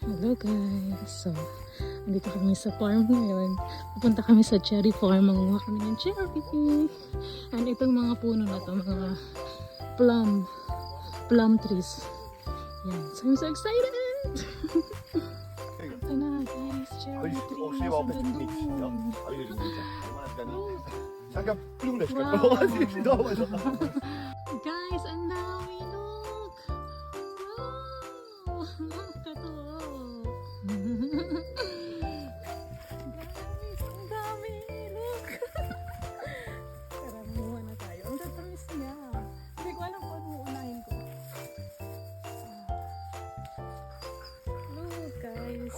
Hello guys! So, andito kami sa farm ngayon. Pupunta kami sa cherry farm. Manguha kami ng cherry. And itong mga puno na to, mga plum trees. Yan. So, I'm so excited! Ito na guys, cherry trees. Ang ganda. Guys, ang dami! Look! Wow! Katuwa! Guys, ang dami! Look! Tara, mumuha na tayo. Ang tatamis niya. Hindi ko alam kung anong uunahin ko. Look, guys!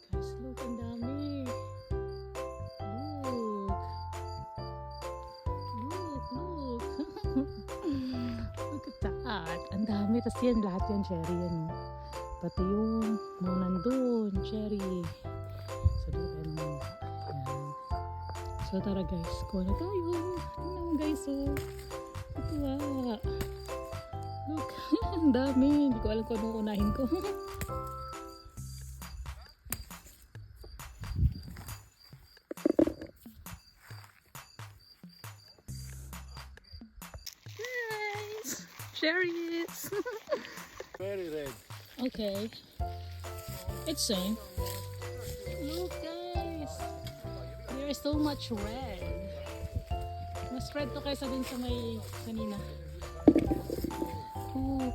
Guys, look, ang dami. Look. Look. Look at that. Ang dami. Tapos yan, lahat yan, cherry yan. Pati yung mga nandun, cherry. So, dito tayo naman. Yan. So, tara guys. Kuha na tayo. Tingnan mo guys, oh. Ito Look, ang dami. Hindi ko alam kung anong unahin ko. Guys, cherries. Very red. Okay. It's same. Look guys. There is so much red. Mas red to kaysa dun sa may kanina. Ooh.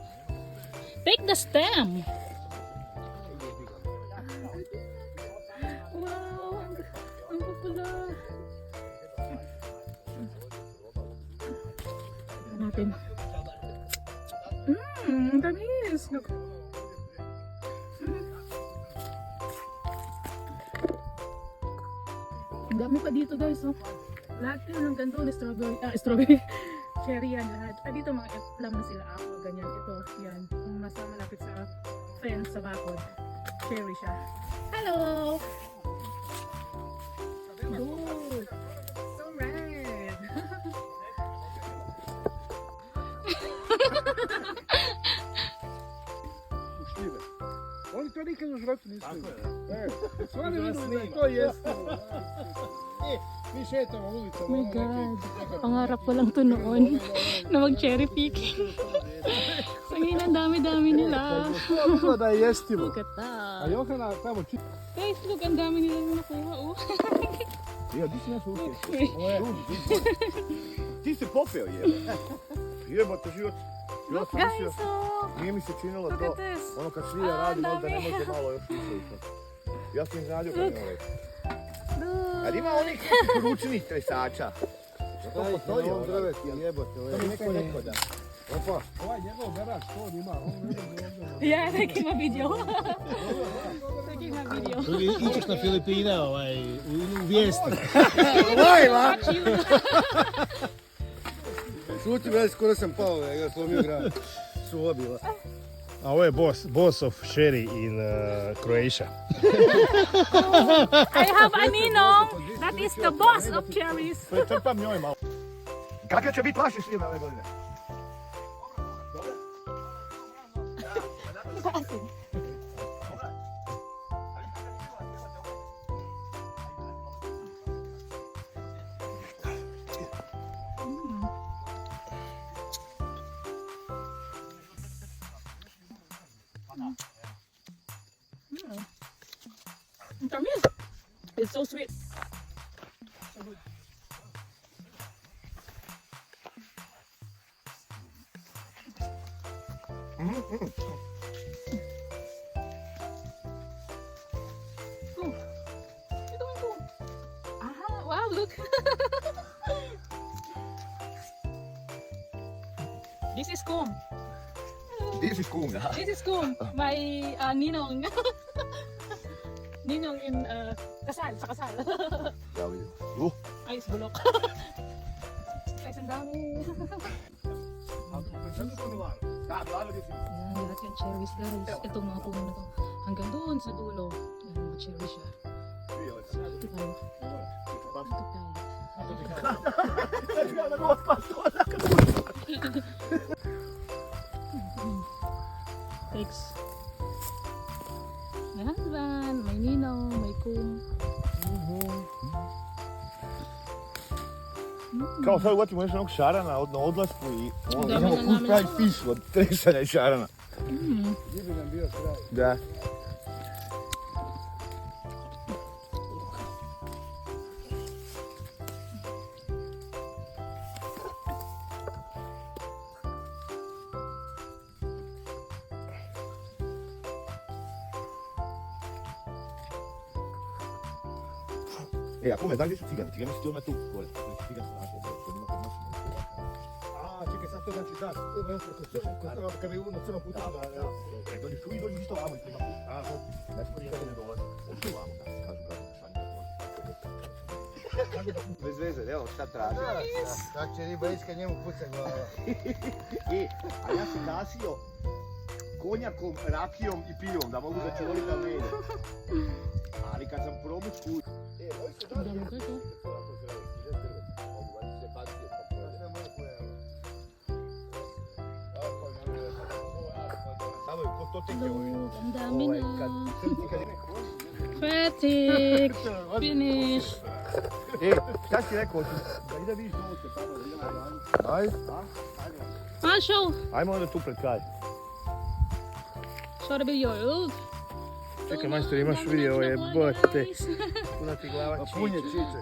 Take the stem. Wow, ang pupula. Natin. Tamis. Look. Ang dami pa dito guys, oh. Lahat yun ng ganito, strawberry, cherry yan lahat. Dito mga plum na sila, ako, ganyan. Ito, yan. Yung nasa malapit sa fence, sa bakod. Cherry siya. Hello! Good! So red! Oni to nikad u životu nisu vidjeli. Stvarno vidim da to jeste. Mi šetamo ulicom. Oh my God! Pangarap ko lang to noon na mag-cherry picking. Ang dami-dami nila. To da je jestivo. Look at A that. Johana tamo čita. Guys, look, ang dami nila nakuha, oh. Ja, di si naš uspjeh. Ti si popeo jebote život. Look guys, oh. Nije mi se činilo Look to, at this. ono kad svilja radi, možda ne dami. može malo još više u to. Ja sam izradio kad Look. nema već. Look. Ali ima onih ručnih tresača. To postoji ovom ono. drvetu jebote. To mi neko rekao da. Opa. Ovaj njegov garaž, to on ima. On ne može ovdje. Yeah, taking my video. Taking my video. Ićeš na Filipine u vijesti. Lajva! Šuti, već skoro sam pao, ja ga slomio grad. Suva bila. A ovo je boss of Sherry in Croatia. I have a Ninong. That is the boss of cherries. Trpam njoj malo. Kakve će biti vaše šljive ove godine? It's so sweet. Wow, look. This is Kum. This is cool, ja. This is Kum. My Ninong. Ninong in kasal, sa kasal. Ja, vidim. Ayos, bulok. Guys, ang dami. Yan, lahat yung cherries guys. Itong mga puno na to. Hanggang doon sa dulo. Yan, mga cherry siya. Ito tayo. Look at that. Thanks. May husband, may ninaw, may kum. Kao sad uvati možeš onog šarana na odlasku i Da, imamo da, full da, fried fish od tresanja i šarana. Gdje bi nam bio kraj? Da. E, a come dai su cigani? Cigani si torna tu, gore. Cigani su naše, to nima kod nas. A, čekaj, sad to znači da. Kad je uno crno puta. Dođi tu i dođi isto vamo i prima. Ne smo nikad ne dolazi. Ošto vamo, da kažu da šanje. Bez veze, evo šta traži. Tak će riba ići kad njemu puca glava. A ja sam gasio konjakom, rakijom i pivom, da mogu začuvoriti da ne ide. Ali kad sam probučku... Da, mogu to. Look, ang dami na. Patrick! Finish! Šta si rekao? Da ide vidiš ovo se tamo, da idemo na Ajde. I'll show! Ajmo onda tu pred kraj. Show the video. Look! Čekaj, majstor, imaš video, jebote. Puna ti glava Punje čiče.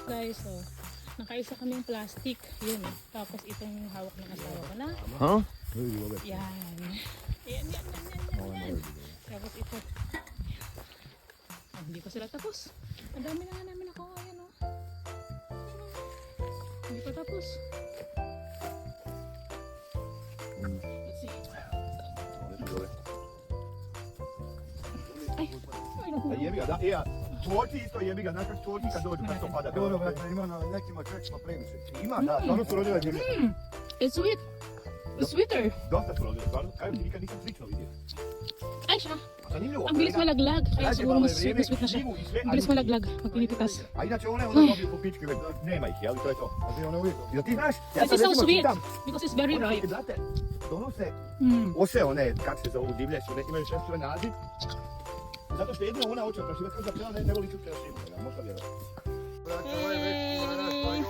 Guys, oh. Nakaisa kaming plastic. Yun. Tapos itong hawak ng asawa ko na. Ha? Yan. Yan. Tapos ito. Ah, hindi pa sila tapos. Ang dami na nga namin nakuha. Ayan, oh. Hindi pa tapos. Let's see. Ay, ay, naku. Jebi ga, da, čvorci isto jebi ga, znaš kak čvorci kad dođu, kad to pada. Dobro, brate, ima na nekima čovječima previše. Ima, da, stvarno su rodila jebi. It's sweet. It's sweeter. Dosta su rodila, stvarno, kajem ti nikad nisam slično vidio. Ay, siya. Zanimljivo. Ang bilis malaglag. Kaya siguro mas sweet na siya. Ang bilis malaglag pag pinipitas. A inače one onda dobiju po pički, već nema ih, jel, to je to. A ti ono vidio? Jel ti znaš? This is so recimo sweet čitam, because it's very ripe. Brate, donose Mm. ose one, kak se zovu, divlje su, ne imaju sve svoj naziv. Zato što jedino ona hoće oprašivati, kada pjela ne voli čuti rašivu, možda vjerovati. Brate, ovo je već mora, pa ima